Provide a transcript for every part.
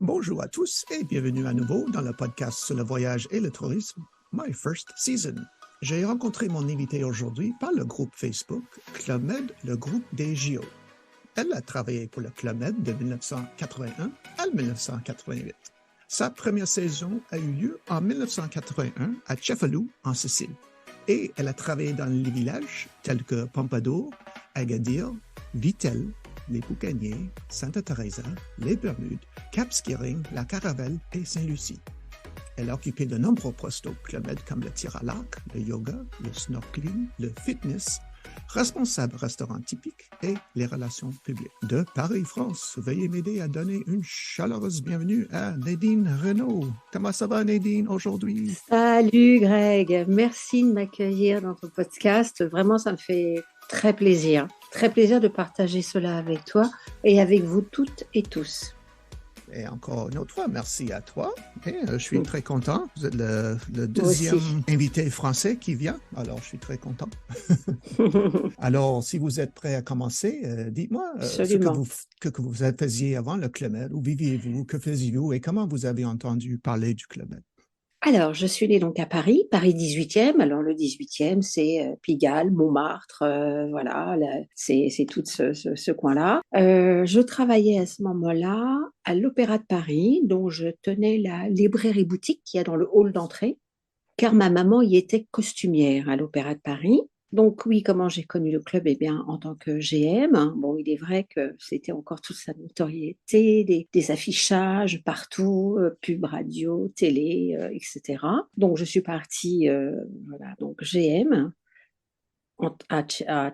Bonjour à tous et bienvenue à nouveau dans le podcast sur le voyage et le tourisme, My First Season. J'ai rencontré mon invité aujourd'hui par le groupe Facebook Club Med, le groupe des JO. Elle a travaillé pour le Club Med de 1981 à 1988. Sa première saison a eu lieu en 1981 à Cefalù, en Sicile. Et elle a travaillé dans les villages tels que Pompadour, Agadir, Vittel, les Boucaniers, Santa Teresa, les Bermudes, Cap Skirring, la Caravelle et Saint-Lucie. Elle a occupé de nombreux postes au Club Med comme le tir à l'arc, le yoga, le snorkeling, le fitness, responsable restaurant typique et les relations publiques. De Paris, France, veuillez m'aider à donner une chaleureuse bienvenue à Nadine Renaud. Comment ça va, Nadine, aujourd'hui? Salut Greg, merci de m'accueillir dans ton podcast. Vraiment, ça me fait très plaisir. Très plaisir de partager cela avec toi et avec vous toutes et tous. Et encore une autre fois, merci à toi. Et, je suis très content. Vous êtes le deuxième invité français qui vient, alors je suis très content. Alors, si vous êtes prêt à commencer, dites-moi ce que vous faisiez avant le Club Med. Où viviez-vous? Que faisiez-vous? Et comment vous avez entendu parler du Club Med? Alors, je suis née donc à Paris, Paris 18e. Alors, le 18e, c'est Pigalle, Montmartre, voilà, c'est tout ce coin-là. Je travaillais à ce moment-là à l'Opéra de Paris, dont je tenais la librairie boutique qu'il y a dans le hall d'entrée, car ma maman y était costumière à l'Opéra de Paris. Donc oui, comment j'ai connu le club? Eh bien, en tant que GM. Bon, il est vrai que c'était encore toute sa notoriété, des affichages partout, pub radio, télé, etc. Donc je suis partie, voilà, donc GM à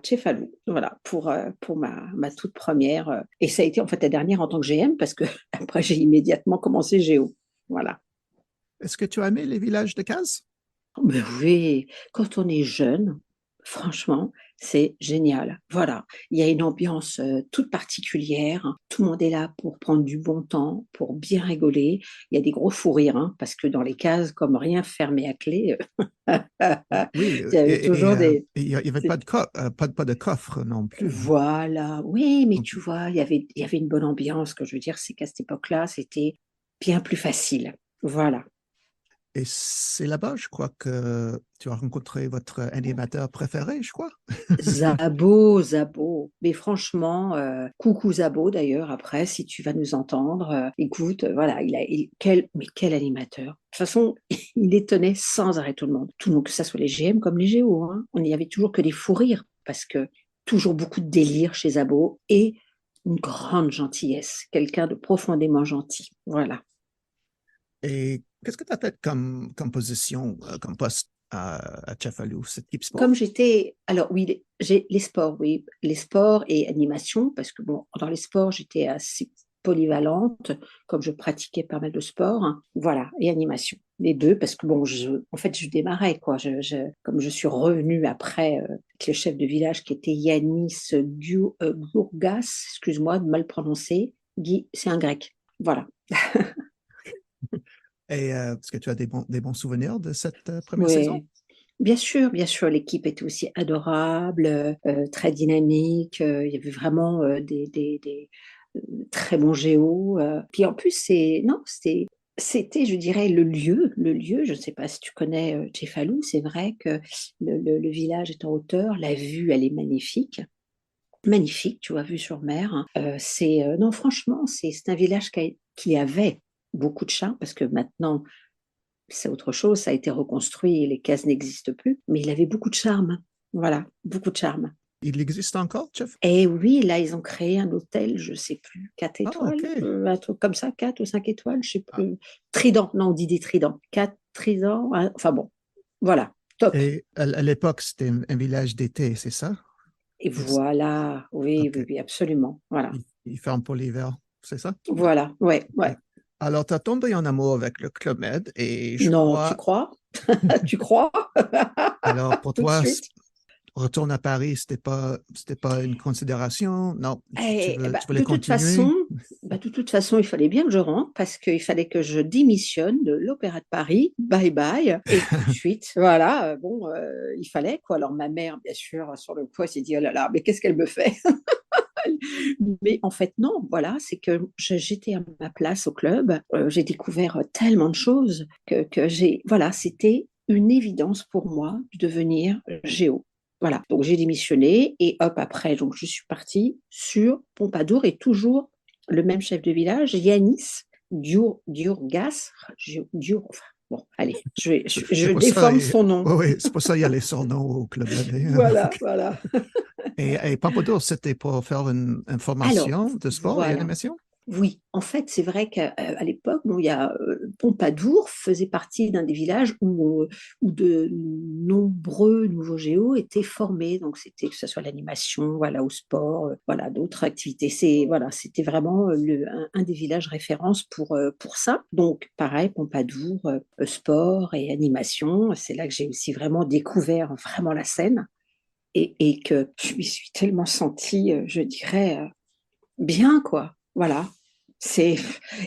Cefalù, voilà, pour ma toute première. Et ça a été en fait la dernière en tant que GM parce que après j'ai immédiatement commencé Géo. Voilà. Est-ce que tu as aimé les villages de Cazes? Mais oui, quand on est jeune, franchement, c'est génial. Voilà, il y a une ambiance toute particulière. Tout le monde est là pour prendre du bon temps, pour bien rigoler. Il y a des gros fous rires, hein, parce que dans les cases, comme rien fermé à clé, Oui, il y avait toujours des... il n'y avait pas de coffre non plus. Hein. Voilà, oui, mais Donc, tu vois, il y avait une bonne ambiance. Que je veux dire, c'est qu'à cette époque-là, c'était bien plus facile. Voilà. et c'est là-bas, je crois que tu as rencontré votre animateur préféré, je crois. Zabo. Mais franchement, coucou Zabo d'ailleurs, après, si tu vas nous entendre, écoute, voilà, mais quel animateur. De toute façon, il étonnait sans arrêt tout le monde. Tout le monde, que ça soit les GM comme les GO. Hein. On n'y avait toujours que des fous rires, parce que toujours beaucoup de délire chez Zabo et une grande gentillesse, quelqu'un de profondément gentil. Voilà. Et qu'est-ce que tu as fait comme position, comme poste à Cefalù, cette type Comme sport? j'étais, alors oui, j'ai les sports, oui, les sports et animation, parce que bon, dans les sports, j'étais assez polyvalente, comme je pratiquais pas mal de sports, hein. Voilà, et animation, les deux, parce que bon, en fait, je démarrais, quoi, comme je suis revenue après avec le chef de village qui était Yanis Gourgas, excuse-moi de mal prononcer, Guy, c'est un grec, voilà. Et est-ce que tu as des bons souvenirs de cette première saison? Oui, bien sûr, l'équipe était aussi adorable, très dynamique. Il y avait vraiment des très bons géos. Puis en plus, non, c'était, je dirais, le lieu. Le lieu, je ne sais pas si tu connais Cefalù, c'est vrai que le village est en hauteur, la vue, elle est magnifique. Magnifique, tu vois, vue sur mer. Hein. Non, franchement, c'est un village qui avait beaucoup de charme parce que maintenant, c'est autre chose, ça a été reconstruit et les cases n'existent plus, mais il avait beaucoup de charme. Voilà, beaucoup de charme. Il existe encore, Chef? Et oui, là, ils ont créé un hôtel, je ne sais plus, 4 Ah, étoiles, OK. un truc comme ça, 4 ou 5 étoiles, je ne sais Ah, plus. Trident, non, on dit des tridents. 4 tridents, hein, enfin bon, voilà, top. et à l'époque, c'était un village d'été, c'est ça? Et voilà, oui, oui, OK. oui, absolument, voilà. Il ferme pour l'hiver, c'est ça? Voilà, ouais, OK. ouais. Alors, tu as tombé en amour avec le Club Med et je Non, tu crois, crois? Tu crois? alors pour Tout de toi, suite? retourne à Paris, c'était pas une considération. Non, tu voulais De toute façon, continuer. de toute façon, il fallait bien que je rentre parce qu'il fallait que je démissionne de l'Opéra de Paris. Bye bye. Et tout de suite, voilà, il fallait quoi. Alors ma mère, bien sûr, sur le coup, elle s'est dit, oh là là, mais qu'est-ce qu'elle me fait? Mais en fait, non, voilà, c'est que j'étais à ma place au club, j'ai découvert tellement de choses que voilà, c'était une évidence pour moi de devenir géo. Voilà, donc j'ai démissionné et hop, après, donc je suis partie sur Pompadour et toujours le même chef de village, Yanis Durgas. Enfin, bon, allez, C'est je pour ça, déforme son nom. oui, c'est pour ça qu'il y a les surnoms au Club Med. Voilà, voilà. Et Pompadour, c'était pour faire une Alors, formation de sport et voilà. animation? Oui, en fait, c'est vrai qu'à l'époque, bon, il y a, Pompadour faisait partie d'un des villages où de nombreux nouveaux géos étaient formés. Donc, c'était que ce soit l'animation, voilà, au sport, voilà, d'autres activités. Voilà, c'était vraiment un des villages références pour ça. Donc, pareil, Pompadour, sport et animation, c'est là que j'ai aussi vraiment découvert vraiment la scène et que je m'y suis tellement sentie, je dirais, bien, quoi. Voilà. Il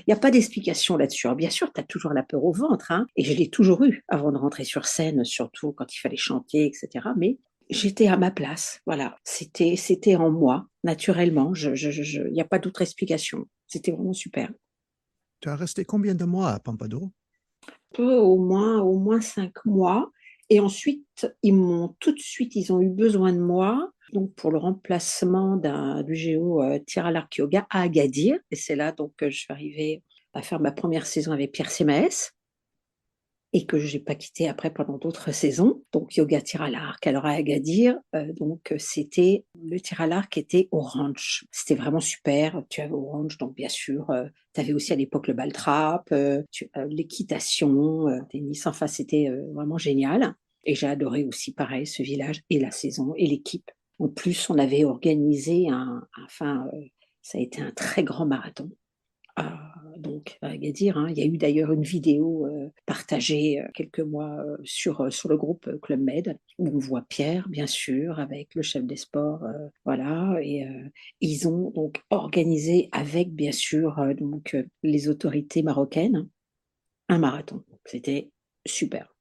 n'y a pas d'explication là-dessus. Alors, bien sûr, tu as toujours la peur au ventre, hein, et je l'ai toujours eu avant de rentrer sur scène, surtout quand il fallait chanter, etc. Mais j'étais à ma place. Voilà. C'était en moi, naturellement. Il n'y a pas d'autre explication. C'était vraiment super. Tu as resté combien de mois à Pompadour? Au moins 5 mois. Et ensuite, tout de suite, ils ont eu besoin de moi donc pour le remplacement du géo tir à l'arc yoga à Agadir. Et c'est là donc que je suis arrivée à faire ma première saison avec Pierre Sémaès et que je n'ai pas quitté après pendant d'autres saisons. Donc yoga tir à l'arc. Alors à Agadir, donc c'était le tir à l'arc était au ranch. C'était vraiment super. Tu avais au ranch, donc bien sûr, tu avais aussi à l'époque le ball trap, l'équitation, tennis. Enfin, c'était vraiment génial. Et j'ai adoré aussi pareil ce village et la saison et l'équipe. En plus, on avait organisé ça a été un très grand marathon donc à Agadir, hein. Il y a eu d'ailleurs une vidéo partagée quelques mois sur le groupe Club Med où on voit Pierre, bien sûr, avec le chef des sports, voilà. Et ils ont donc organisé avec, bien sûr, les autorités marocaines un marathon. C'était super.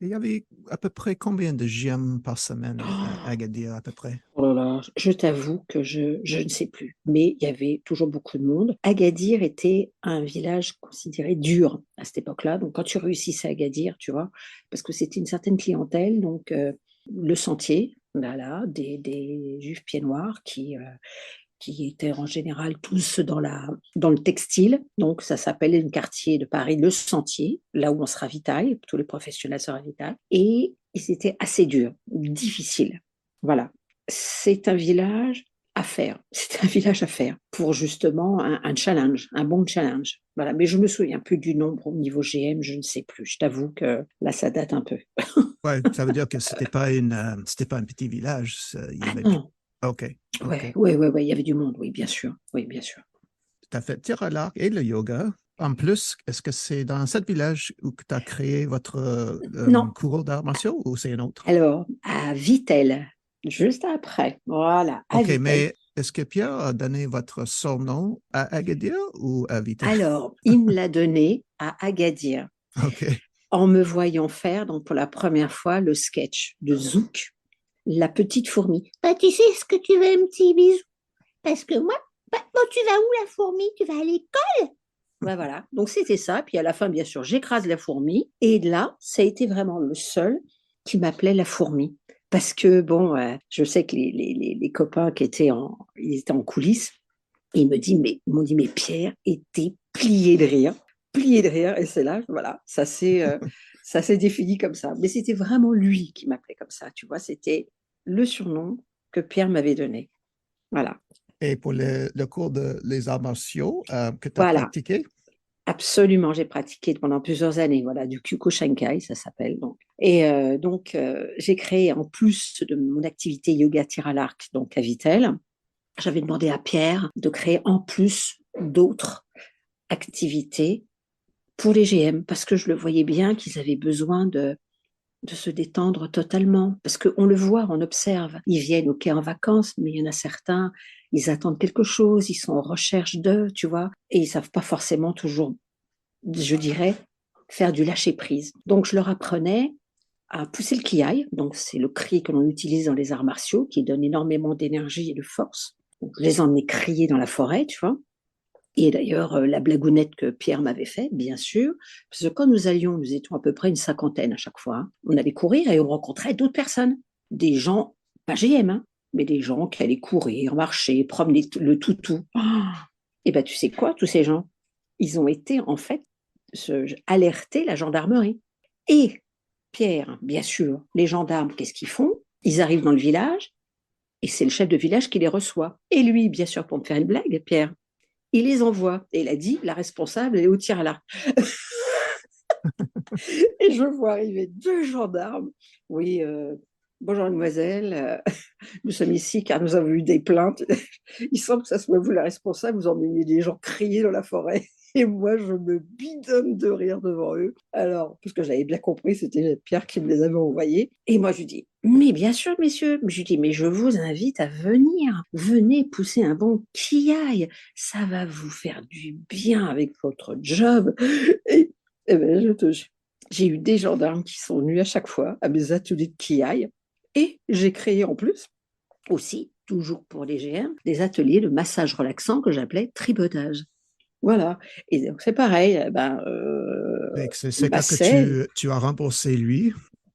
Il y avait à peu près combien de GM par semaine à Agadir, à peu près? Oh là là, je t'avoue que je ne sais plus, mais il y avait toujours beaucoup de monde. Agadir était un village considéré dur à cette époque-là. Donc, quand tu réussissais à Agadir, tu vois, parce que c'était une certaine clientèle, donc le sentier, voilà, des juifs pieds noirs qui étaient en général tous dans le textile. Donc, ça s'appelait un quartier de Paris, le Sentier, là où on se ravitaille, tous les professionnels se ravitaillent. Et c'était assez dur, difficile. Voilà. C'est un village à faire. C'est un village à faire pour justement un challenge, un bon challenge. Voilà. Mais je me souviens plus du nombre au niveau GM, je ne sais plus. Je t'avoue que là, ça date un peu. Ouais, ça veut dire que c'était pas un petit village. Il y Ah avait. non. OK, OK. Ouais, ouais, ouais, ouais, il y avait du monde, oui, bien sûr. Oui, bien sûr. Tu as fait tir à l'arc et le yoga. En plus, est-ce que c'est dans ce village où tu as créé votre Non, cours d'arts martiaux ou c'est un autre? alors, à Vittel, juste après, voilà, à OK, Vittel. mais est-ce que Pierre a donné votre surnom à Agadir ou à Vita? Alors, il me l'a donné à Agadir OK. en me voyant faire, donc pour la première fois, le sketch de Zouk, la petite fourmi. Bah, tu sais ce que tu veux, un petit bisou? Parce que moi, bah, bon, tu vas où la fourmi? Tu vas à l'école? Ouais, voilà. Donc c'était ça. Puis à la fin, bien sûr, j'écrase la fourmi. Et là, ça a été vraiment le seul qui m'appelait la fourmi. Parce que, bon, je sais que les copains ils étaient en coulisses, et ils m'ont dit, mais Pierre était plié de rire. Et c'est là, voilà, ça s'est défini comme ça. Mais c'était vraiment lui qui m'appelait comme ça, tu vois. C'était le surnom que Pierre m'avait donné. Voilà. Et pour le cours de les arts martiaux que tu as Voilà. pratiqué? Absolument, j'ai pratiqué pendant plusieurs années, voilà, du Kyokushinkai, ça s'appelle donc. Et donc, j'ai créé en plus de mon activité yoga tir à l'arc, donc à Vittel, j'avais demandé à Pierre de créer en plus d'autres activités pour les GM, parce que je le voyais bien qu'ils avaient besoin de se détendre totalement. Parce qu'on le voit, on observe. Ils viennent, OK, en vacances, mais il y en a certains, ils attendent quelque chose, ils sont en recherche d'eux, tu vois, et ils savent pas forcément toujours, je dirais, faire du lâcher-prise. Donc, je leur apprenais à pousser le kiai, donc c'est le cri que l'on utilise dans les arts martiaux, qui donne énormément d'énergie et de force. Donc, je les emmenais crier dans la forêt, tu vois. Et d'ailleurs, la blagounette que Pierre m'avait fait, bien sûr, parce que quand nous étions à peu près une cinquantaine à chaque fois, hein, on allait courir et on rencontrait d'autres personnes, des gens, pas GM, hein, mais des gens qui allaient courir, marcher, promener le toutou. Oh, et ben tu sais quoi, tous ces gens, ils ont été en fait alerter la gendarmerie. Et Pierre, bien sûr, les gendarmes, qu'est-ce qu'ils font? Ils arrivent dans le village et c'est le chef de village qui les reçoit. Et lui, bien sûr, pour me faire une blague, Pierre, il les envoie. Et il a dit, la responsable, elle est au tir à l'arc. Et je vois arriver deux gendarmes. Oui, bonjour mademoiselle, nous sommes ici car nous avons eu des plaintes. Il semble que ça soit vous la responsable, vous emmenez des gens crier dans la forêt. Et moi, je me bidonne de rire devant eux. Alors, parce que j'avais bien compris, c'était Pierre qui me les avait envoyés. Et moi, je lui dis, mais bien sûr, messieurs. Je lui dis, mais je vous invite à venir. Venez pousser un bon kiaï. Ça va vous faire du bien avec votre job. Et, et ben, j'ai eu des gendarmes qui sont venus à chaque fois à mes ateliers de kiaï. Et j'ai créé en plus, aussi, toujours pour les GR, des ateliers de massage relaxant que j'appelais tripotage. Voilà. Et donc, c'est pareil. C'est Il quand que massait. tu as remboursé lui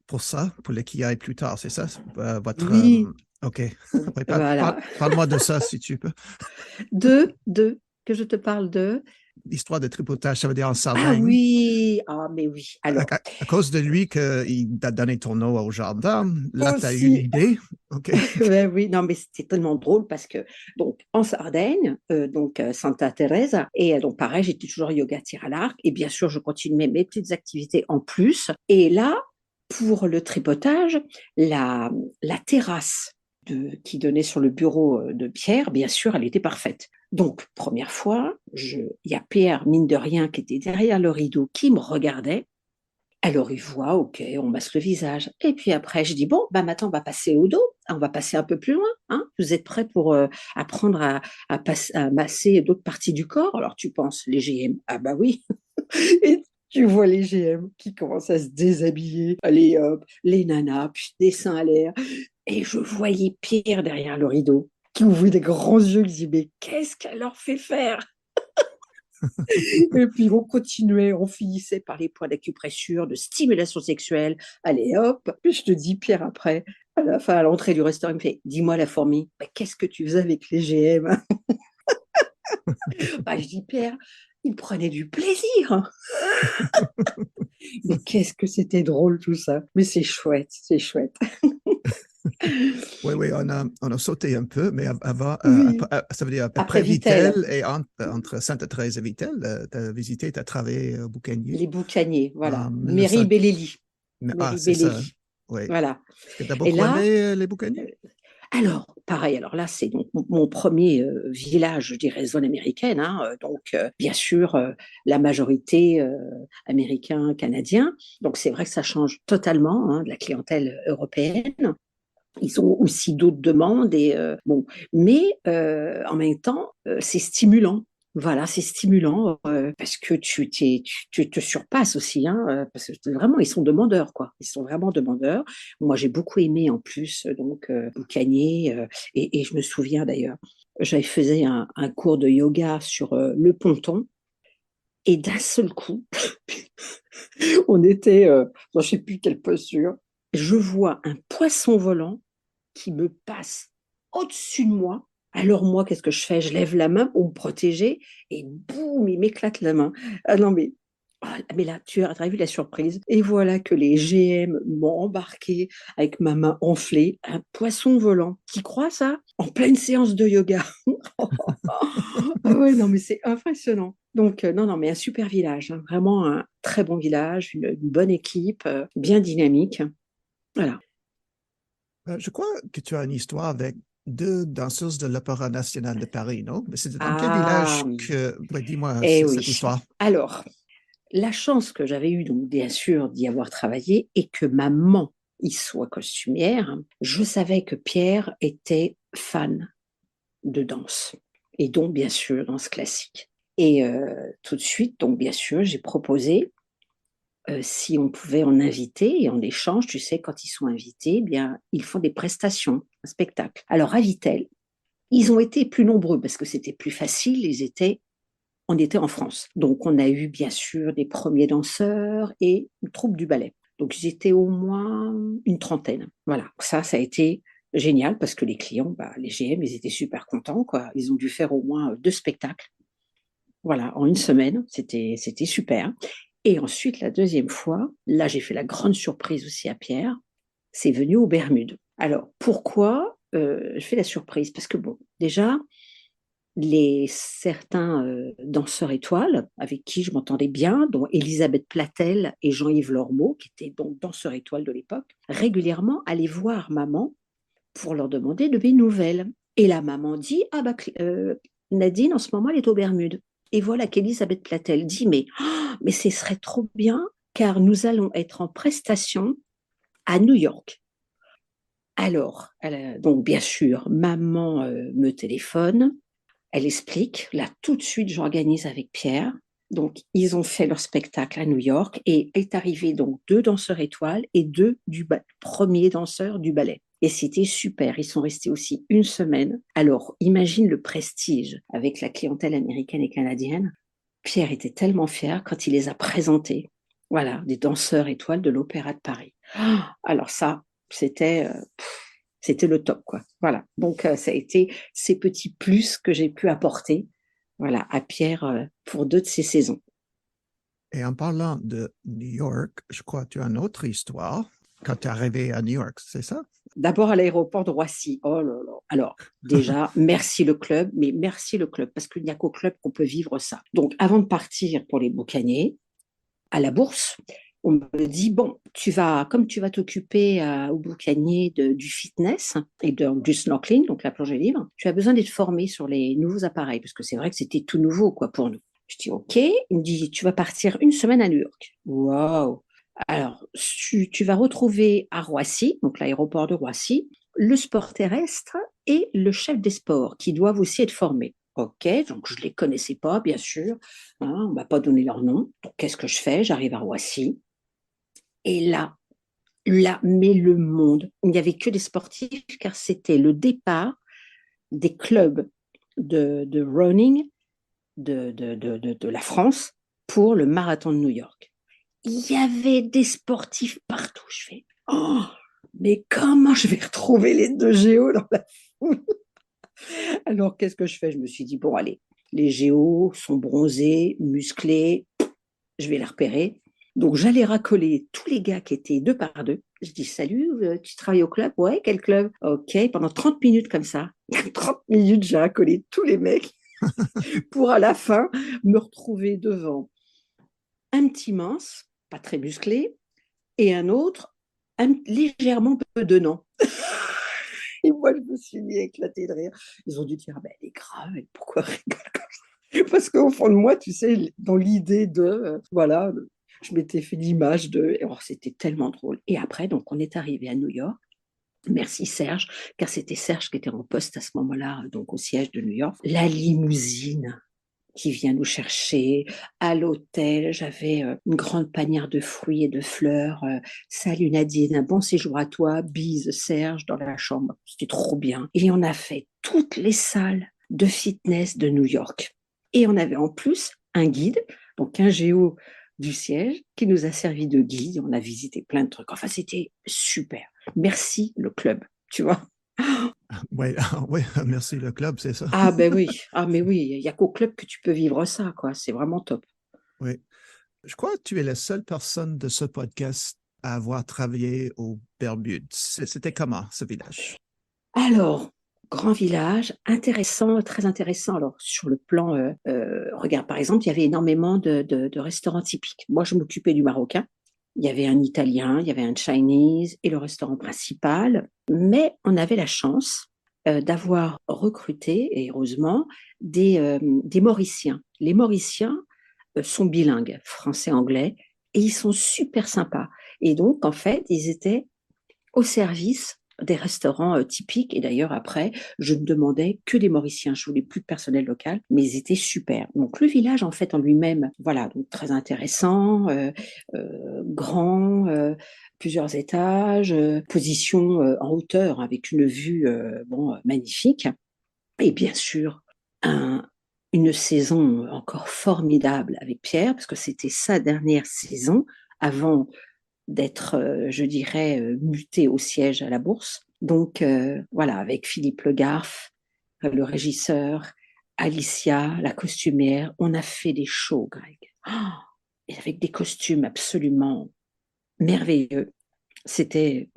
pour ça, pour le qui aille plus tard, c'est ça? Votre. Oui, OK. Oui, voilà. parle-moi de ça si tu peux. Que je te parle de. L'histoire de tripotage, ça veut dire en Ah Sardaigne. oui, ah mais oui. Alors, À cause de lui qu'il t'a donné ton eau au jardin, là, tu as eu aussi, l'idée. OK. ben oui, non, mais c'était tellement drôle parce que, donc, en Sardaigne, Santa Teresa, et donc, pareil, j'étais toujours yoga tir à l'arc, et bien sûr, je continuais mes petites activités en plus. Et là, pour le tripotage, la, la terrasse qui donnait sur le bureau de Pierre, bien sûr, elle était parfaite. Donc, première fois, il y a Pierre, mine de rien, qui était derrière le rideau, qui me regardait. Alors, il voit, ok, on masse le visage. Et puis après, je dis, bon, bah maintenant, on va passer au dos. On va passer un peu plus loin. Hein. Vous êtes prêts pour apprendre à masser d'autres parties du corps? Alors, tu penses, les GM? Ah bah oui. Et tu vois les GM qui commencent à se déshabiller. Allez, hop, les nanas, puis des seins à l'air. Et je voyais Pierre derrière le rideau, qui ouvrait des grands yeux, qui disait, mais qu'est-ce qu'elle leur fait faire? Et puis on continuait, on finissait par les points d'acupressure, de stimulation sexuelle. Allez hop, puis je te dis Pierre après, à la fin, à l'entrée du restaurant, il me fait, dis-moi la fourmi, bah, qu'est-ce que tu faisais avec les GM? Bah, je dis Pierre, il prenait du plaisir. Mais qu'est-ce que c'était drôle tout ça. Mais c'est chouette, c'est chouette. Oui, oui, on a sauté un peu, mais avant, Oui. ça veut dire Après après Vitel, Vitel et entre Sainte-Thérèse et Vitel, tu as visité, tu as travaillé au Boucanier les boucaniers, en voilà. Mairie 1900. Bellély. Ah, Mairie c'est ça. Bellély. Oui. Voilà. Est-ce que tu as Et beaucoup là, aimé les Boucaniers? alors, pareil, alors là, c'est donc mon premier village, je dirais, zone américaine. Hein, bien sûr, la majorité américain, canadien. Donc, c'est vrai que ça change totalement hein, de la clientèle européenne. Ils ont aussi d'autres demandes et bon, mais en même temps, c'est stimulant. Voilà, c'est stimulant parce que tu te surpasses aussi, hein, parce que vraiment ils sont demandeurs quoi. Ils sont vraiment demandeurs. Moi j'ai beaucoup aimé en plus Boucanier et je me souviens d'ailleurs, j'avais faisais un cours de yoga sur le ponton et d'un seul coup, on était dans je sais plus quelle posture. Je vois un poisson volant qui me passe au-dessus de moi. Alors moi, qu'est-ce que je fais? Je lève la main pour me protéger et boum, il m'éclate la main. Ah non, mais là, tu as vu la surprise. Et voilà que les GM m'ont embarqué avec ma main enflée, un poisson volant. Qui croit ça? En pleine séance de yoga. Ah ouais, non, mais c'est impressionnant. Donc, non, non, mais un super village, hein. Vraiment un très bon village, une bonne équipe, bien dynamique. Voilà. Je crois que tu as une histoire avec deux danseuses de l'Opéra national de Paris, non? Mais c'est dans quel Ah village oui. que. Ouais, dis-moi Eh cette oui. histoire. Alors, la chance que j'avais eue, donc bien sûr, d'y avoir travaillé et que maman y soit costumière, je savais que Pierre était fan de danse et donc bien sûr danse classique. Et tout de suite, donc bien sûr, j'ai proposé si on pouvait en inviter et en échange, tu sais, quand ils sont invités, eh bien ils font des prestations, un spectacle. Alors à Vitel, Ils ont été plus nombreux parce que c'était plus facile. On était en France. Donc, on a eu bien sûr des premiers danseurs et une troupe du ballet. Donc, ils étaient au moins une trentaine. Voilà. Ça a été génial parce que les clients, les GM, ils étaient super contents, quoi. Ils ont dû faire au moins 2 spectacles. Voilà, en une semaine. C'était super. Et ensuite, la deuxième fois, là, j'ai fait la grande surprise aussi à Pierre. C'est venu aux Bermudes. Alors, pourquoi je fais la surprise? Parce que, bon, déjà, certains danseurs étoiles avec qui je m'entendais bien, dont Elisabeth Platel et Jean-Yves Lormeau, qui étaient donc danseurs étoiles de l'époque, régulièrement allaient voir maman pour leur demander de mes nouvelles. Et la maman dit, Nadine, en ce moment, elle est aux Bermudes. Et voilà qu'Elisabeth Platel dit, mais ce serait trop bien, car nous allons être en prestation à New York. Alors, donc bien sûr, maman me téléphone, elle explique, là tout de suite j'organise avec Pierre. Donc ils ont fait leur spectacle à New York et est arrivé donc 2 danseurs étoiles et premiers danseurs du ballet. Et c'était super, ils sont restés aussi une semaine. Alors imagine le prestige avec la clientèle américaine et canadienne. Pierre était tellement fier quand il les a présentés. Voilà, des danseurs étoiles de l'Opéra de Paris. Alors ça, c'était c'était le top, quoi. Voilà. Donc, ça a été ces petits plus que j'ai pu apporter, voilà, à Pierre pour 2 de ses saisons. Et en parlant de New York, je crois que tu as une autre histoire quand tu es arrivé à New York, c'est ça? D'abord à l'aéroport de Roissy. Oh là là. Alors, déjà, merci le club, mais merci le club, parce qu'il n'y a qu'au club qu'on peut vivre ça. Donc, avant de partir pour les boucaniers, à la bourse, on me dit, bon, comme tu vas t'occuper au boucanier du fitness et du snorkeling, donc la plongée libre, tu as besoin d'être formé sur les nouveaux appareils, parce que c'est vrai que c'était tout nouveau, quoi, pour nous. Je dis, OK. Il me dit, tu vas partir une semaine à New York. Waouh! Alors, tu vas retrouver à Roissy, donc l'aéroport de Roissy, le sport terrestre et le chef des sports qui doivent aussi être formés. OK, donc je ne les connaissais pas, bien sûr. Hein, on ne m'a pas donné leur nom. Donc, qu'est-ce que je fais? J'arrive à Roissy. Et là, mais le monde, il n'y avait que des sportifs car c'était le départ des clubs de running de la France pour le marathon de New York. Il y avait des sportifs partout. Je fais, oh, mais comment je vais retrouver les 2 géos dans la foule? Alors, qu'est-ce que je fais? Je me suis dit, bon, allez, les géos sont bronzés, musclés, je vais les repérer. Donc, j'allais racoler tous les gars qui étaient 2 par 2. Je dis, salut, tu travailles au club? Ouais, quel club? OK, pendant 30 minutes comme ça. 30 minutes, j'ai racolé tous les mecs pour à la fin me retrouver devant un petit mince, pas très musclé, et un autre légèrement bedonnant. Et moi, je me suis mis à éclater de rire. Ils ont dû dire, ah ben, elle est grave, pourquoi elle rigole comme ça? Parce qu'au fond de moi, tu sais, dans l'idée de, voilà, je m'étais fait l'image de, oh, c'était tellement drôle. Et après, donc, on est arrivé à New York. Merci Serge, car c'était Serge qui était en poste à ce moment-là, donc au siège de New York. La limousine qui vient nous chercher à l'hôtel. J'avais une grande panière de fruits et de fleurs. Salut Nadine, un bon séjour à toi. Bise Serge dans la chambre. C'était trop bien. Et on a fait toutes les salles de fitness de New York. Et on avait en plus un guide, donc un géo du siège, qui nous a servi de guide. On a visité plein de trucs. Enfin, c'était super. Merci le club, tu vois. Oui, oui, merci le club, c'est ça. Ah ben oui, ah mais oui, il n'y a qu'au club que tu peux vivre ça, quoi. C'est vraiment top. Oui. Je crois que tu es la seule personne de ce podcast à avoir travaillé au Bermudes. C'était comment ce village? Alors, grand village, intéressant, très intéressant. Alors, sur le plan, regarde, par exemple, il y avait énormément de restaurants typiques. Moi, je m'occupais du marocain. Il y avait un italien, il y avait un Chinese et le restaurant principal. Mais on avait la chance d'avoir recruté, et heureusement, des Mauriciens. Les Mauriciens sont bilingues, français-anglais, et ils sont super sympas. Et donc, en fait, ils étaient au service des restaurants typiques. Et d'ailleurs, après, je ne demandais que des Mauriciens. Je voulais plus de personnel local, mais ils étaient super. Donc, le village, en fait, en lui-même, voilà, donc très intéressant, grand, plusieurs étages, position en hauteur avec une vue bon, magnifique. Et bien sûr, un- une saison encore formidable avec Pierre, parce que c'était sa dernière saison avant d'être, je dirais, muté au siège à la bourse. Donc voilà, avec Philippe Le Garf, le régisseur, Alicia, la costumière, on a fait des shows, Greg. Oh, et avec des costumes absolument merveilleux. C'était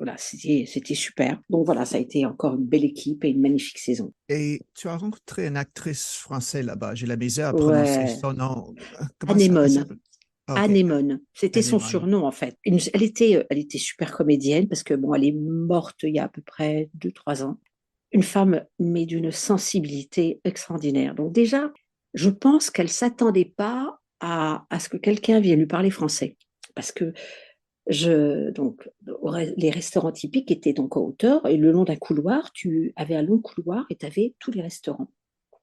super. Donc voilà, ça a été encore une belle équipe et une magnifique saison. Et tu as rencontré une actrice française là-bas. J'ai la misère à prononcer Ouais, son nom. Comment ça elle Anémone. s'appelle? Ok, Anémone, c'était son Anémone. surnom en fait. Elle était super comédienne parce que bon, elle est morte il y a à peu près 2, 3 ans. Une femme, mais d'une sensibilité extraordinaire. Donc déjà, je pense qu'elle s'attendait pas à ce que quelqu'un vienne lui parler français. Parce que donc, les restaurants typiques étaient donc en hauteur et le long d'un couloir, tu avais un long couloir et tu avais tous les restaurants.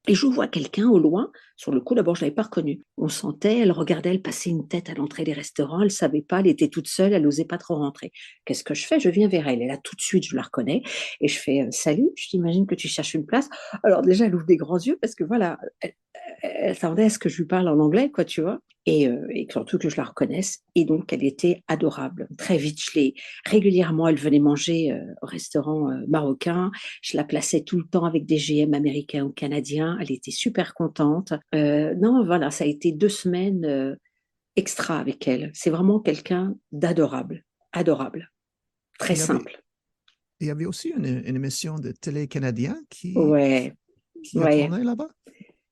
Et je vois quelqu'un au loin, sur le coup, d'abord, je ne l'avais pas reconnue. On sentait, elle regardait, elle passait une tête à l'entrée des restaurants, elle ne savait pas, elle était toute seule, elle n'osait pas trop rentrer. Qu'est-ce que je fais? Je viens vers elle. Et là, tout de suite, je la reconnais et je fais salut, je t'imagine que tu cherches une place. Alors, déjà, elle ouvre des grands yeux parce que voilà, elle s'attendait à ce que je lui parle en anglais, quoi, tu vois. Et surtout que je la reconnaisse. Et donc, elle était adorable. Très vite, régulièrement, elle venait manger au restaurant marocain. Je la plaçais tout le temps avec des GM américains ou canadiens. Elle était super contente. Non, voilà, ça a été 2 semaines extra avec elle. C'est vraiment quelqu'un d'adorable, adorable, très Il y avait, simple. il y avait aussi une émission de télé canadien Ouais, qui a ouais, tourné là-bas.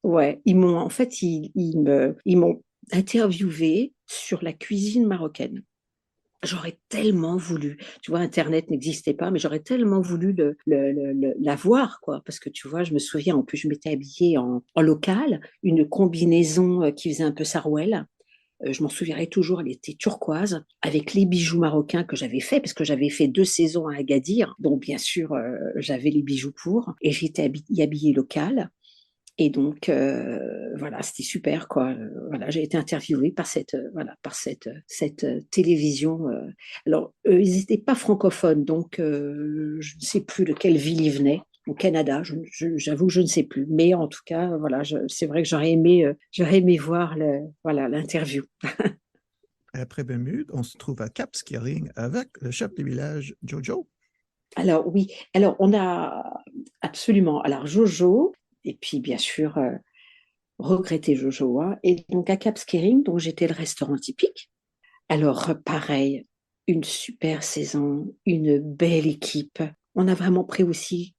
ouais. En fait, ils m'ont interviewé sur la cuisine marocaine. J'aurais tellement voulu, tu vois, Internet n'existait pas, mais j'aurais tellement voulu la voir, quoi. Parce que tu vois, je me souviens, en plus, je m'étais habillée en local, une combinaison qui faisait un peu sarouel. Je m'en souviendrai toujours, elle était turquoise, avec les bijoux marocains que j'avais fait, parce que j'avais fait 2 saisons à Agadir, donc bien sûr, j'avais les bijoux pour, et j'étais habillée locale. Et donc, voilà, c'était super, quoi. Voilà, j'ai été interviewée par cette télévision. Alors, eux, ils n'étaient pas francophones, donc je ne sais plus de quelle ville ils venaient. Au Canada, j'avoue que je ne sais plus. Mais en tout cas, voilà, c'est vrai que j'aurais aimé voir voilà, l'interview. Après Bermude, on se trouve à Cap Skirring avec le chef du village, Jojo. Alors oui, alors on a absolument, alors Jojo, et puis bien sûr, regretter Jojo, hein. Et donc à Cap Skirring, donc j'étais le restaurant typique. Alors, pareil, une super saison, une belle équipe. On a vraiment pris aussi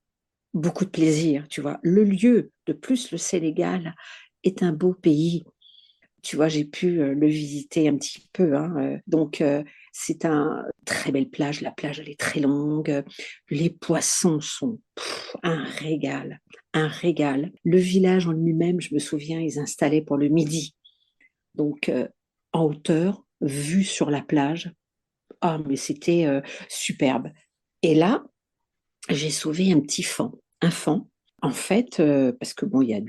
beaucoup de plaisir, tu vois. Le lieu, de plus, le Sénégal est un beau pays. Tu vois, j'ai pu le visiter un petit peu, hein. Donc, c'est un très belle plage. La plage, elle est très longue. Les poissons sont un régal, un régal. Le village en lui-même, je me souviens, ils installaient pour le midi. Donc, en hauteur, vue sur la plage. Ah, mais c'était superbe. Et là, j'ai sauvé un petit faon. Un faon, en fait, parce que bon, il y a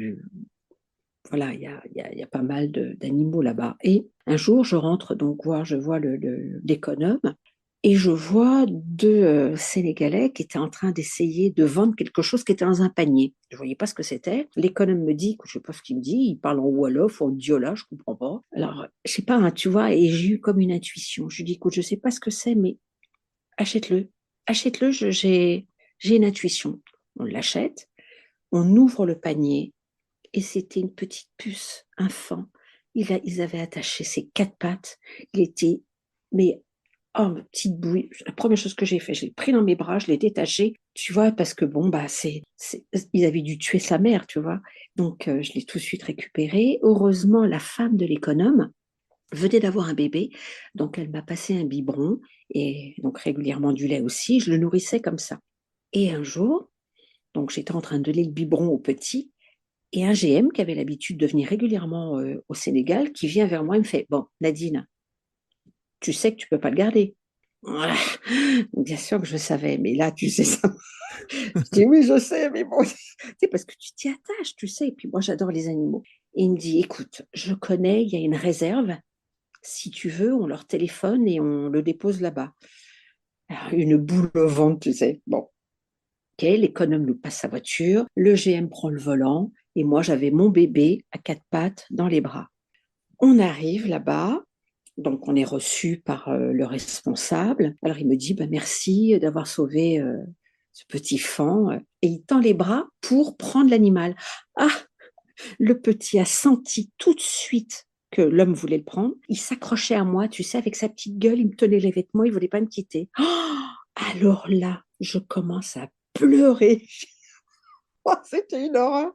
voilà, il y a pas mal d'animaux là-bas. Et un jour, je rentre donc voir, je vois l'économe et je vois 2 Sénégalais qui étaient en train d'essayer de vendre quelque chose qui était dans un panier. Je ne voyais pas ce que c'était. L'économe me dit, je ne sais pas ce qu'il me dit, il parle en Wolof ou en Diola, je ne comprends pas. Alors, je ne sais pas, hein, tu vois, et j'ai eu comme une intuition. Je lui dis, écoute, je ne sais pas ce que c'est, mais achète-le. Achète-le, j'ai une intuition. On l'achète, on ouvre le panier et c'était une petite puce, un faon. Ils avaient attaché ses 4 pattes. Il était, mais, oh, ma petite bouille. La première chose que j'ai fait, je l'ai pris dans mes bras, je l'ai détaché, tu vois, parce que bon, bah, ils avaient dû tuer sa mère, tu vois. Donc, je l'ai tout de suite récupéré. Heureusement, la femme de l'économe venait d'avoir un bébé, donc elle m'a passé un biberon et donc régulièrement du lait aussi. Je le nourrissais comme ça. Et un jour, donc j'étais en train de donner le biberon au petit et un GM qui avait l'habitude de venir régulièrement au Sénégal, qui vient vers moi et me fait, bon, Nadine, tu sais que tu peux pas le garder. Ah, bien sûr que je savais, mais là, tu sais ça. Je dis oui, je sais, mais bon, c'est parce que tu t'y attaches, tu sais. Et puis moi, j'adore les animaux. Et il me dit, écoute, je connais, il y a une réserve. Si tu veux, on leur téléphone et on le dépose là-bas. Alors, une boule au ventre, tu sais. Bon, OK, l'économe nous passe sa voiture, le GM prend le volant et moi, j'avais mon bébé à quatre pattes dans les bras. On arrive là-bas, donc on est reçu par le responsable. Alors il me dit bah, merci d'avoir sauvé ce petit fan et il tend les bras pour prendre l'animal. Ah, le petit a senti tout de suite que l'homme voulait le prendre. Il s'accrochait à moi, tu sais, avec sa petite gueule, il me tenait les vêtements, il voulait pas me quitter. Oh, alors là, je commence à pleurer. Oh, c'était une horreur.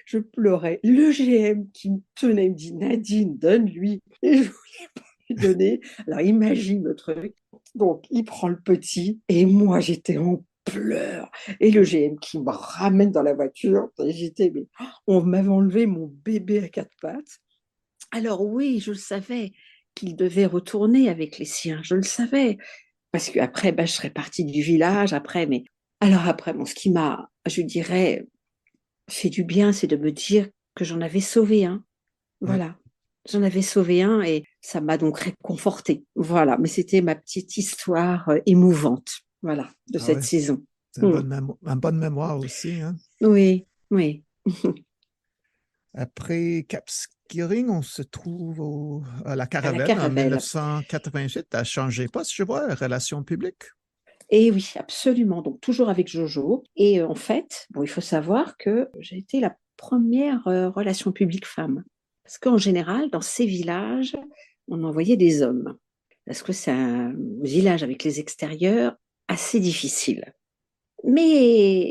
Je pleurais. Le GM qui me tenait, il me dit Nadine, donne-lui. Et je voulais pas lui donner. Alors imagine le truc. Donc il prend le petit et moi j'étais en pleurs. Et le GM qui me ramène dans la voiture. J'étais, mais on m'avait enlevé mon bébé à quatre pattes. Alors oui, je le savais qu'il devait retourner avec les siens. Je le savais. Parce qu'après, ben, je serais partie du village après. Mais alors après, bon, ce qui m'a, je dirais, fait du bien, c'est de me dire que j'en avais sauvé un. Oui. Voilà. J'en avais sauvé un et ça m'a donc réconfortée. Voilà. Mais c'était ma petite histoire émouvante. Voilà. De Ah cette ouais, saison. c'est Mm. une bonne mémoire aussi, hein. Oui, oui. Après Cap Skirring, on se trouve à la À la Caravelle en Caravelle. 1988. Tu as changé poste, je vois, relations publiques. Et oui, absolument. Donc, toujours avec Jojo. Et en fait, bon, il faut savoir que j'ai été la première relation publique femme. Parce qu'en général, dans ces villages, on envoyait des hommes. Parce que c'est un village avec les extérieurs assez difficile. Mais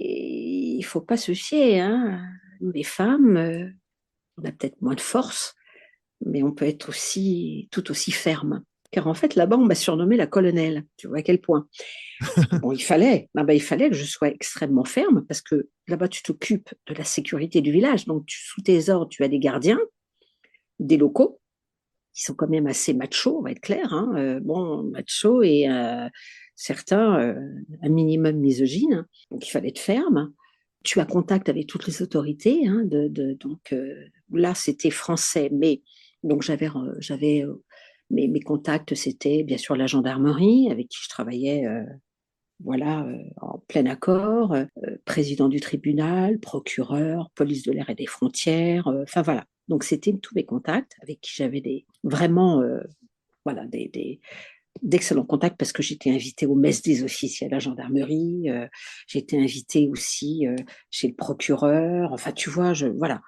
il faut pas se fier, hein. Nous, les femmes, on a peut-être moins de force, mais on peut être aussi tout aussi ferme. Car en fait, là-bas, on m'a surnommée la colonelle. Tu vois à quel point. Bon, il fallait que je sois extrêmement ferme parce que là-bas, tu t'occupes de la sécurité du village. Donc, sous tes ordres, tu as des gardiens, des locaux qui sont quand même assez machos, on va être clair. Hein, bon, machos et certains, un minimum misogynes. Donc, il fallait être ferme. Tu as contact avec toutes les autorités. Hein, donc, là, c'était français, mais donc j'avais mes contacts, c'était bien sûr la gendarmerie avec qui je travaillais voilà, en plein accord, président du tribunal, procureur, police de l'air et des frontières, enfin voilà. Donc c'était tous mes contacts avec qui j'avais vraiment voilà, d'excellents contacts parce que j'étais invitée aux messes des officiers à la gendarmerie, j'étais invitée aussi chez le procureur, enfin tu vois, voilà.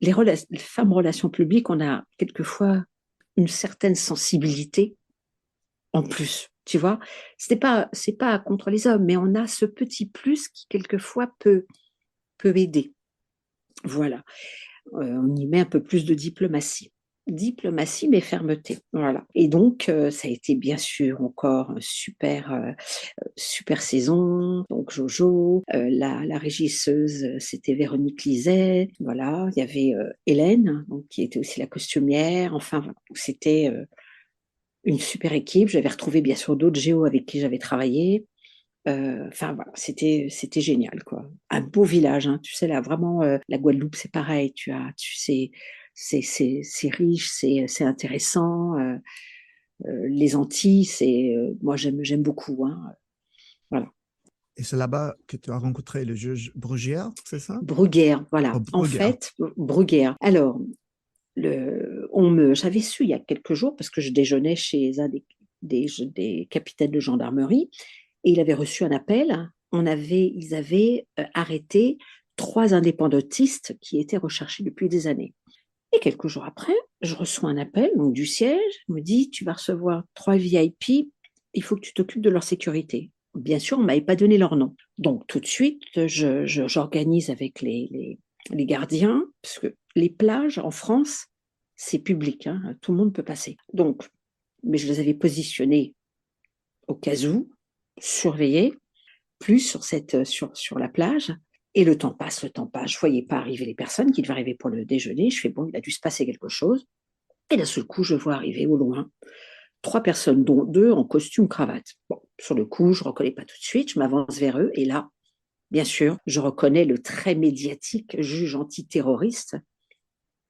Les femmes relations publiques, on a quelquefois une certaine sensibilité en plus, tu vois. C'est pas contre les hommes, mais on a ce petit plus qui quelquefois peut aider. Voilà. On y met un peu plus de diplomatie. Diplomatie, mais fermeté. Voilà. Et donc, ça a été bien sûr encore un super saison. Donc, Jojo, la régisseuse, c'était Véronique Liset. Voilà. Il y avait Hélène, donc, qui était aussi la costumière. Enfin, voilà. C'était une super équipe. J'avais retrouvé bien sûr d'autres géos avec qui j'avais travaillé. Enfin voilà, c'était génial quoi. Un beau village, hein. Tu sais là vraiment la Guadeloupe c'est pareil. Tu sais c'est riche, c'est intéressant. Les Antilles c'est moi j'aime beaucoup. Hein. Voilà. Et c'est là-bas que tu as rencontré le juge Brugière, c'est ça? Bruguère, Oh, voilà. En Brugière. fait, Bruguère. Alors j'avais su il y a quelques jours parce que je déjeunais chez un des capitaines de gendarmerie et il avait reçu un appel. Ils avaient arrêté trois indépendantistes qui étaient recherchés depuis des années. Et quelques jours après, je reçois un appel donc, du siège. Il me dit tu vas recevoir trois VIP, il faut que tu t'occupes de leur sécurité. Bien sûr, on ne m'avait pas donné leur nom. Donc tout de suite, j'organise avec les gardiens, parce que les plages en France, c'est public, hein, tout le monde peut passer. Donc, mais je les avais positionnés au cas où, surveillés, plus sur la plage. Et le temps passe, le temps passe. Je ne voyais pas arriver les personnes qui devaient arriver pour le déjeuner. Je fais, bon, il a dû se passer quelque chose. Et d'un seul coup, je vois arriver au loin trois personnes, dont deux en costume cravate. Bon, sur le coup, je ne reconnais pas tout de suite. Je m'avance vers eux. Et là, bien sûr, je reconnais le très médiatique juge antiterroriste.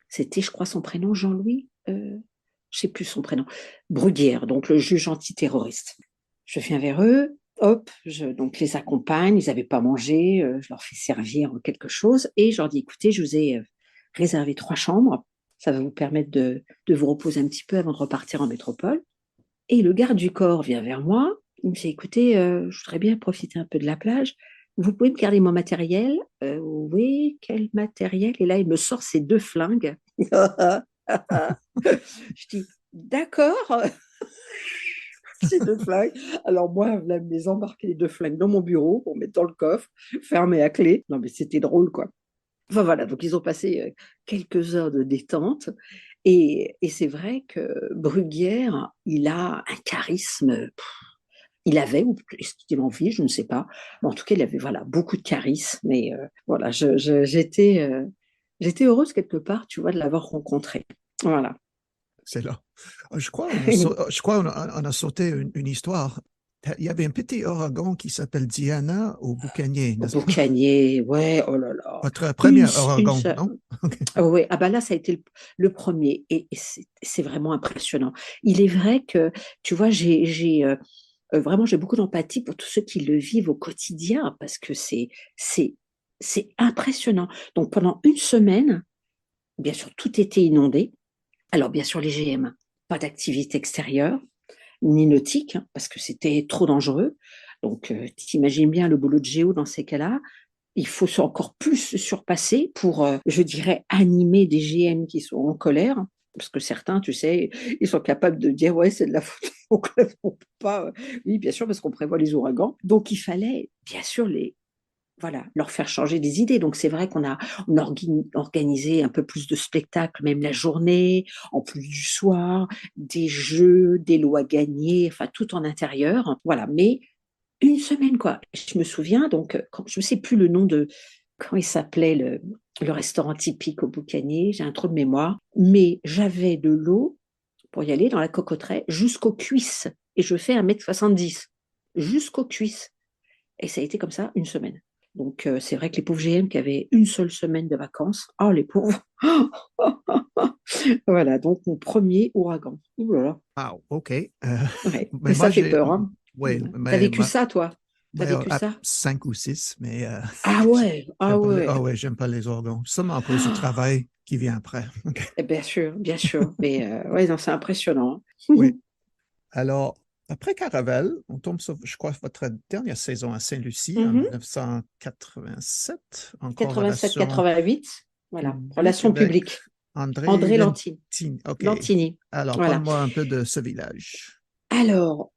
C'était, je crois, son prénom, Jean-Louis. Je ne sais plus son prénom. Bruguière, donc le juge antiterroriste. Je viens vers eux. hop, donc les accompagne, ils n'avaient pas mangé, je leur fais servir quelque chose et je leur dis, écoutez, je vous ai réservé 3 chambres, ça va vous permettre de vous reposer un petit peu avant de repartir en métropole. Et le garde du corps vient vers moi, il me dit, écoutez, je voudrais bien profiter un peu de la plage, vous pouvez me garder mon matériel? Oui, quel matériel? Et là, il me sort ses 2 flingues. Je dis, d'accord, ces 2 flingues. Alors moi, là, me les embarquer les 2 flingues dans mon bureau pour mettre dans le coffre, fermé à clé. Non, mais c'était drôle, quoi. Enfin voilà, donc ils ont passé quelques heures de détente. Et c'est vrai que Bruguière, il a un charisme. Il avait, ou est-ce qu'il en vit, je ne sais pas. Mais en tout cas, il avait voilà, beaucoup de charisme. Et voilà, j'étais heureuse quelque part, tu vois, de l'avoir rencontré. Voilà. C'est là. Je crois on a sauté une histoire. Il y avait un petit ouragan qui s'appelle Diana au Boucanier, Au n'est-ce pas? Boucanier, ouais, oh là là. Votre Une, premier une ouragan, seule. non? OK. Ah ouais, ah bah là, ça a été le premier. Et c'est vraiment impressionnant. Il est vrai que, tu vois, vraiment, j'ai beaucoup d'empathie pour tous ceux qui le vivent au quotidien parce que c'est, c'est impressionnant. Donc pendant une semaine, bien sûr, tout était inondé. Alors bien sûr, les GM, pas d'activité extérieure, ni nautique, hein, parce que c'était trop dangereux. Donc t'imagines bien le boulot de géo dans ces cas-là. Il faut encore plus se surpasser pour, je dirais, animer des GM qui sont en colère. Parce que certains, tu sais, ils sont capables de dire, ouais, c'est de la faute, donc on peut pas. Oui, bien sûr, parce qu'on prévoit les ouragans. Donc, il fallait, bien sûr, voilà, leur faire changer des idées. Donc, c'est vrai on a organisé un peu plus de spectacles, même la journée, en plus du soir, des jeux, des lots à gagner, enfin, tout en intérieur. Voilà, mais une semaine, quoi. Je me souviens, donc, je ne sais plus le nom de, comment il s'appelait le restaurant typique au Boucanier, j'ai un trou de mémoire, mais j'avais de l'eau pour y aller dans la cocotteraie jusqu'aux cuisses. Et je fais 1,70 m, jusqu'aux cuisses. Et ça a été comme ça une semaine. Donc, c'est vrai que les pauvres GM qui avaient une seule semaine de vacances, oh, les pauvres. Voilà, donc mon premier ouragan. Ouh là là. Wow, OK. Ouais. Mais Ça moi, fait peur, hein. oui, T'as mais vécu ça, toi? T'as vécu à ça? 5 ou 6, mais Ah ouais, ah ouais. ouais, j'aime pas les organs. Seulement à cause du travail qui vient après. OK. Bien sûr, bien sûr. Mais ouais, non, c'est impressionnant. Oui. Alors, après Caravelle, on tombe sur, je crois, votre dernière saison à Saint-Lucie en Mhm. 1987, encore relation 87-88, voilà. publique Relations avec publiques. André André Lentini. Lentini. OK. Lentini. Alors, Voilà. parle-moi un peu de ce village. Alors,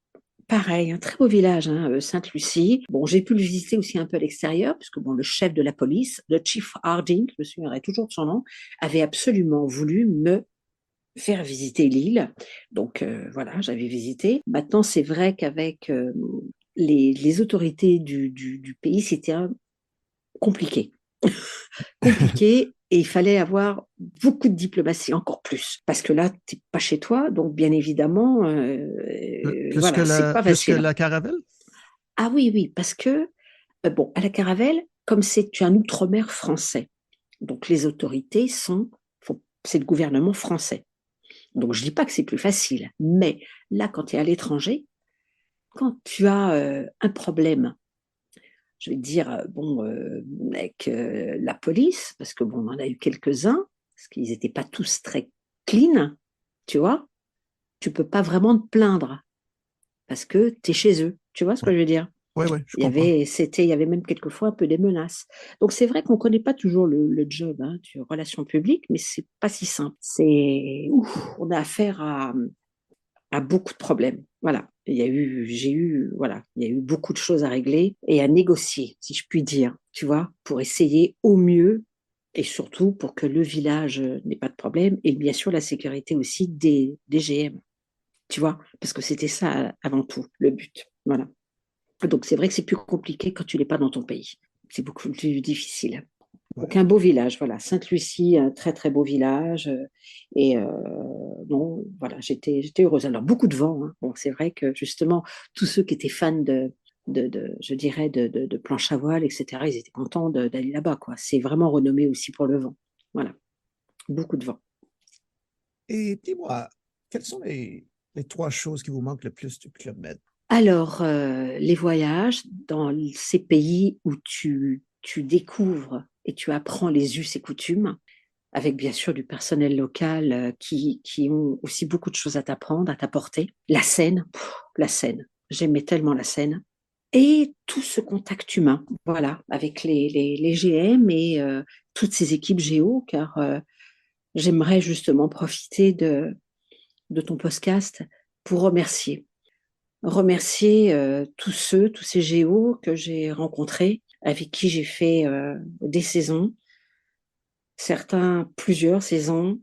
pareil, un très beau village, hein, Sainte-Lucie. Bon, j'ai pu le visiter aussi un peu à l'extérieur, puisque bon, le chef de la police, le Chief Harding, je me souviendrai toujours de son nom, avait absolument voulu me faire visiter l'île. Donc voilà, j'avais visité. Maintenant, c'est vrai qu'avec les autorités du pays, c'était compliqué. Compliqué et il fallait avoir beaucoup de diplomatie, encore plus. Parce que là, tu n'es pas chez toi, donc bien évidemment, voilà, c'est pas Plus que facile. la Caravelle? Ah oui, oui, parce que, bon, à la Caravelle, comme c'est un outre-mer français, donc les autorités c'est le gouvernement français. Donc je dis pas que c'est plus facile, mais là, quand tu es à l'étranger, quand tu as un problème, je vais te dire, bon, avec la police, parce que bon, on en a eu quelques-uns, parce qu'ils n'étaient pas tous très clean, tu vois, tu peux pas vraiment te plaindre, parce que tu es chez eux, tu vois ce Oui, que je veux dire? oui, oui, je comprends. Il y avait même quelquefois un peu des menaces. Donc c'est vrai qu'on ne connaît pas toujours le job hein, du relation publique, mais c'est pas si simple. On a affaire à beaucoup de problèmes. Voilà. Voilà, il y a eu beaucoup de choses à régler et à négocier, si je puis dire, tu vois, pour essayer au mieux et surtout pour que le village n'ait pas de problème et bien sûr la sécurité aussi des GM, tu vois, parce que c'était ça avant tout le but. Voilà. Donc c'est vrai que c'est plus compliqué quand tu n'es pas dans ton pays. C'est beaucoup plus difficile. Donc Ouais. un beau village, voilà. Sainte-Lucie, un très très beau village. Et non, voilà, j'étais heureuse. Alors beaucoup de vent. Hein. Bon, c'est vrai que justement, tous ceux qui étaient fans je dirais, de planche à voile, etc., ils étaient contents d'aller là-bas, quoi. C'est vraiment renommé aussi pour le vent. Voilà, beaucoup de vent. Et dis-moi, quelles sont les 3 choses qui vous manquent le plus du Club Med? Alors, les voyages dans ces pays où tu découvres et tu apprends les us et coutumes, avec bien sûr du personnel local qui ont aussi beaucoup de choses à t'apprendre, à t'apporter. La scène, la scène, j'aimais tellement la scène. Et tout ce contact humain, voilà, avec les GM et toutes ces équipes géo, car j'aimerais justement profiter de ton podcast pour remercier tous ces géos que j'ai rencontrés, avec qui j'ai fait des saisons, certains plusieurs saisons.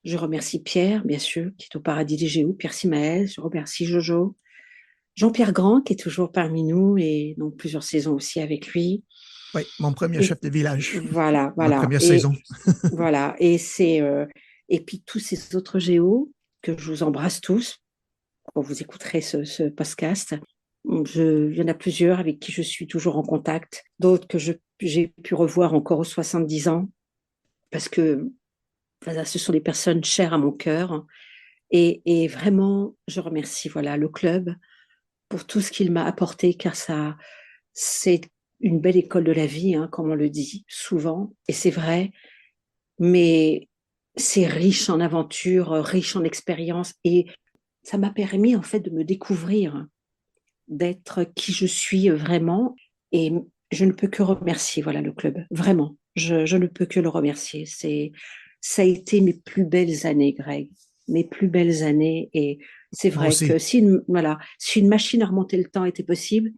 Je remercie Pierre, bien sûr, qui est au paradis des géos, Pierre Simaël, je remercie Jojo, Jean-Pierre Grand, qui est toujours parmi nous, et donc plusieurs saisons aussi avec lui. Oui, mon premier Et chef de village, voilà, ma voilà. première Et saison. voilà. Et puis tous ces autres géos que je vous embrasse tous quand vous écouterez ce podcast. Il y en a plusieurs avec qui je suis toujours en contact, d'autres que j'ai pu revoir encore aux 70 ans, parce que voilà, ce sont des personnes chères à mon cœur. Et vraiment, je remercie voilà, le club pour tout ce qu'il m'a apporté, car c'est une belle école de la vie, hein, comme on le dit souvent, et c'est vrai, mais c'est riche en aventures, riche en expériences, et ça m'a permis en fait de me découvrir, d'être qui je suis vraiment, et je ne peux que remercier voilà le club, vraiment, je ne peux que le remercier. Ça a été mes plus belles années, Greg, mes plus belles années, et c'est Moi vrai que aussi. si une machine à remonter le temps était possible,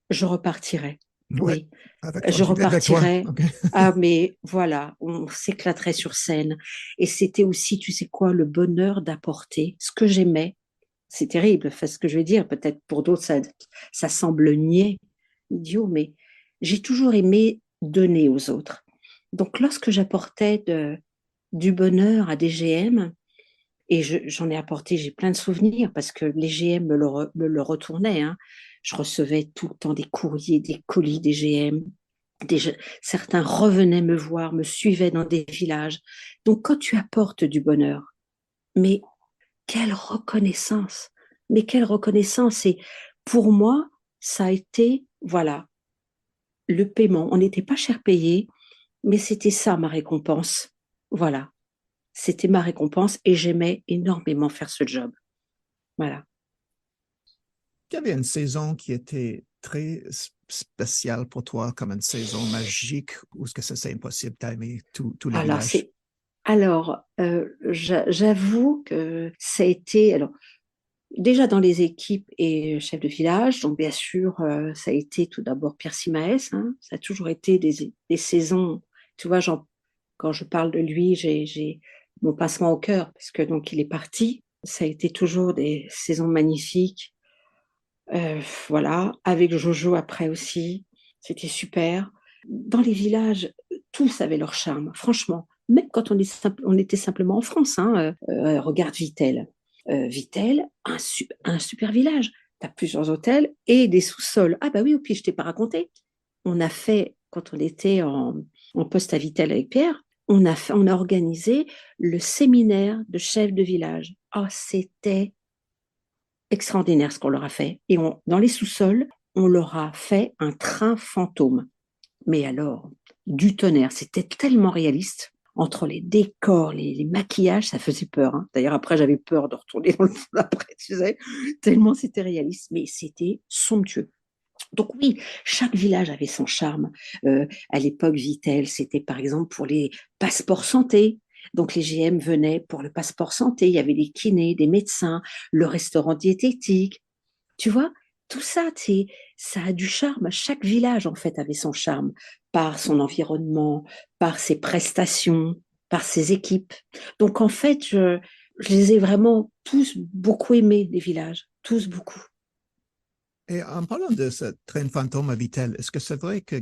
je repartirais. Ouais, Oui, avec toi. je J'y vais avec toi. repartirais. OK. Ah, mais voilà, on s'éclaterait sur scène. Et c'était aussi, tu sais quoi, le bonheur d'apporter ce que j'aimais. C'est terrible, enfin, ce que je vais dire. Peut-être pour d'autres, ça semble niais, idiot, mais j'ai toujours aimé donner aux autres. Donc, lorsque j'apportais du bonheur à des GM, et j'en ai apporté, j'ai plein de souvenirs parce que les GM me le retournaient, hein. Je recevais tout le temps des courriers, des colis des GM. Des, certains revenaient me voir, me suivaient dans des villages. Donc, quand tu apportes du bonheur, mais quelle reconnaissance! Mais quelle reconnaissance! Et pour moi, ça a été, voilà, le paiement. On n'était pas cher payé, mais c'était ça ma récompense. Voilà, c'était ma récompense et j'aimais énormément faire ce job. Voilà. Il y avait une saison qui était très spéciale pour toi, comme une saison magique, ou est-ce que ça, c'est impossible d'aimer tous les Alors, villages? j'avoue que ça a été, alors, déjà dans les équipes et chefs de village, donc bien sûr, ça a été tout d'abord Pierre Simaès, hein, ça a toujours été des saisons, tu vois, quand je parle de lui, j'ai mon pincement au cœur, parce que donc il est parti. Ça a été toujours des saisons magnifiques. Voilà, avec Jojo après aussi, c'était super. Dans les villages, tous avaient leur charme, franchement. Même quand on était simplement en France, hein, regarde Vitel. Vitel, un super village. Tu as plusieurs hôtels et des sous-sols. Ah bah oui, au pire, je t'ai pas raconté. On a fait, quand on était en poste à Vitel avec Pierre, on a organisé le séminaire de chef de village. Oh, c'était extraordinaire ce qu'on leur a fait. Et dans les sous-sols, on leur a fait un train fantôme. Mais alors, du tonnerre, c'était tellement réaliste. Entre les décors, les maquillages, ça faisait peur, hein. D'ailleurs, après, j'avais peur de retourner dans le fond après, tu sais, tellement c'était réaliste. Mais c'était somptueux. Donc oui, chaque village avait son charme. À l'époque, Vitel, c'était par exemple pour les passeports santé. Donc les GM venaient pour le passeport santé. Il y avait des kinés, des médecins, le restaurant diététique. Tu vois, tout ça, ça a du charme. Chaque village, en fait, avait son charme par son environnement, par ses prestations, par ses équipes. Donc en fait, je les ai vraiment tous beaucoup aimés, les villages. Tous beaucoup. Et en parlant de ce train fantôme à Vitel, est-ce que c'est vrai que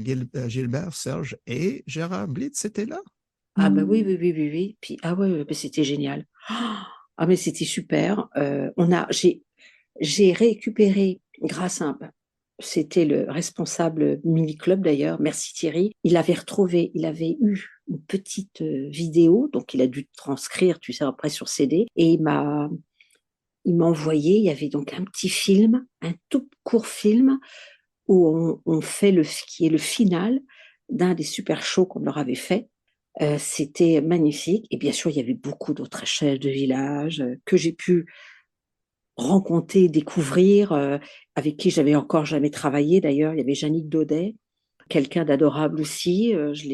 Gilbert, Serge et Gérard Blitz étaient là? Ah bah oui, oui, oui, oui, oui. Puis, ah ouais, ouais, mais c'était génial. Ah mais c'était super. J'ai récupéré grâce à c'était le responsable Mini Club d'ailleurs, merci Thierry. Il avait eu une petite vidéo, donc il a dû transcrire, tu sais, après sur CD, et il m'a envoyé, il y avait donc un petit film, un tout court film où on fait qui est le final d'un des super shows qu'on leur avait fait. C'était magnifique. Et bien sûr, il y avait beaucoup d'autres chefs de village que j'ai pu rencontrer, découvrir, avec qui j'avais encore jamais travaillé. D'ailleurs, il y avait Jannick Daudet, quelqu'un d'adorable aussi. Je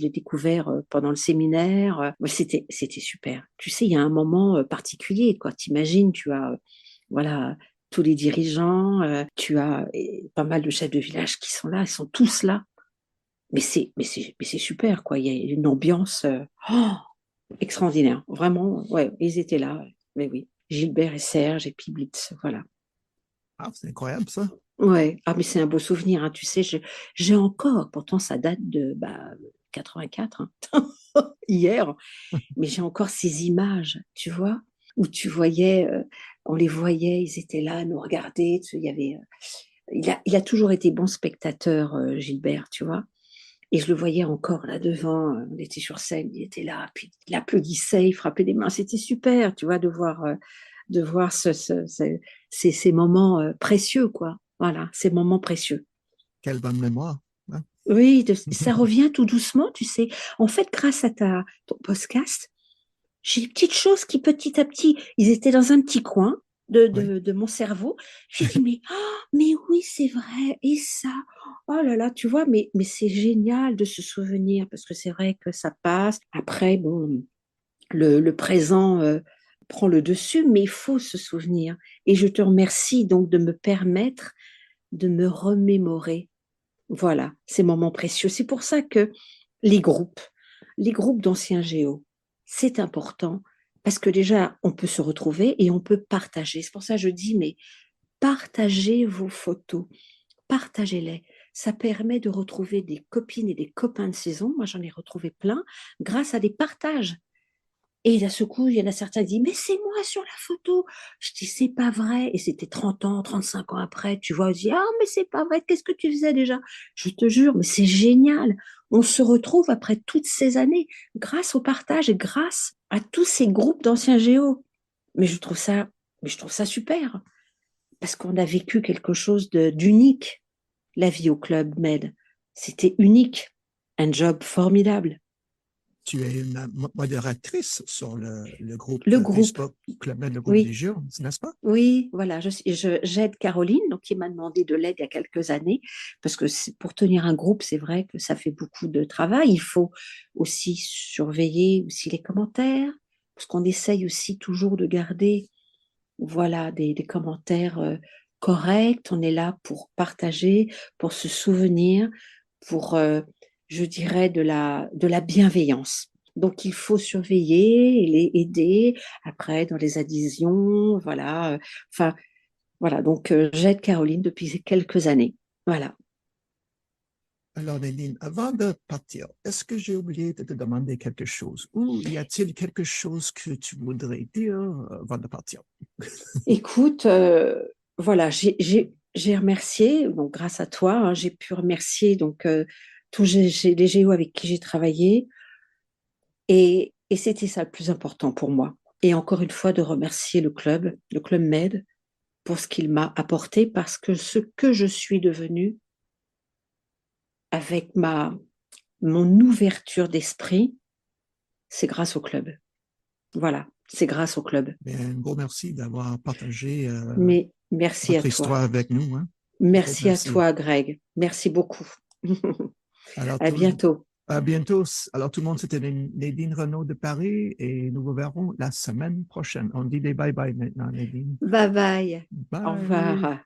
l'ai découvert pendant le séminaire. C'était super. Tu sais, il y a un moment particulier, quoi. T'imagines, tu as, voilà, tous les dirigeants, tu as pas mal de chefs de village qui sont là, ils sont tous là. Mais c'est super, quoi. Il y a une ambiance extraordinaire. Vraiment, ouais, ils étaient là. Ouais. Mais oui, Gilbert et Serge et puis Blitz, voilà. Ah, c'est incroyable, ça. Ouais, ah, mais c'est un beau souvenir, hein. Tu sais, j'ai encore, pourtant ça date de 84, hein, hier, mais j'ai encore ces images, tu vois, où tu voyais, on les voyait, ils étaient là, à nous regarder. Il y avait, il a toujours été bon spectateur, Gilbert, tu vois. Et je le voyais encore là devant, on était sur scène, il était là, puis il applaudissait, il frappait des mains, c'était super, tu vois, de voir ces moments précieux, quoi. Voilà, ces moments précieux. Quelle bonne mémoire. Hein? Oui, ça revient tout doucement, tu sais. En fait, grâce à ton podcast, j'ai des petites choses qui petit à petit, ils étaient dans un petit coin Oui. de mon cerveau. J'ai dit, mais oui, c'est vrai, et ça, oh là là, tu vois, mais c'est génial de se souvenir, parce que c'est vrai que ça passe. Après, bon, le présent prend le dessus, mais il faut se souvenir. Et je te remercie donc de me permettre de me remémorer, voilà, ces moments précieux. C'est pour ça que les groupes, les groupes d'anciens géos, c'est important parce que déjà, on peut se retrouver et on peut partager. C'est pour ça que je dis, mais partagez vos photos, partagez-les. Ça permet de retrouver des copines et des copains de saison. Moi, j'en ai retrouvé plein grâce à des partages. Et d'un seul coup, il y en a certains qui disent, mais c'est moi sur la photo. Je dis, c'est pas vrai. Et c'était 30 ans, 35 ans après. Tu vois, je dis, ah, mais c'est pas vrai. Qu'est-ce que tu faisais déjà? Je te jure, mais c'est génial. On se retrouve après toutes ces années grâce au partage et grâce à tous ces groupes d'anciens géos. Mais je trouve ça, mais je trouve ça super parce qu'on a vécu quelque chose d'unique. La vie au Club Med, c'était unique. Un job formidable. Tu es une modératrice sur le groupe Le groupe, Facebook Club Med, le groupe des oui. Jeux, n'est-ce pas? Oui, voilà, j'aide Caroline, donc qui m'a demandé de l'aide il y a quelques années, parce que pour tenir un groupe, c'est vrai que ça fait beaucoup de travail. Il faut aussi surveiller aussi les commentaires, parce qu'on essaye aussi toujours de garder, voilà, des commentaires corrects. On est là pour partager, pour se souvenir, pour, je dirais, de la bienveillance. Donc, il faut surveiller et les aider après dans les adhésions, voilà. Enfin, voilà. Donc, j'aide Caroline depuis quelques années. Voilà. Alors, Nadine, avant de partir, est-ce que j'ai oublié de te demander quelque chose? Ou y a-t-il quelque chose que tu voudrais dire avant de partir? Écoute, voilà, j'ai remercié, donc grâce à toi, hein, j'ai pu remercier donc tous les géos avec qui j'ai travaillé. Et c'était ça le plus important pour moi. Et encore une fois, de remercier le Club Med, pour ce qu'il m'a apporté, parce que ce que je suis devenue avec mon ouverture d'esprit, c'est grâce au club. Voilà, c'est grâce au club. Bien, un gros merci d'avoir partagé Mais merci à votre toi. histoire avec nous. Hein? Un gros Merci à merci. toi, Greg. Merci beaucoup. Alors, À bientôt. à bientôt. Alors, tout le monde, c'était Nadine Renaud de Paris et nous vous verrons la semaine prochaine. On dit des bye-bye maintenant, Nadine. Bye bye. Au Bye. revoir.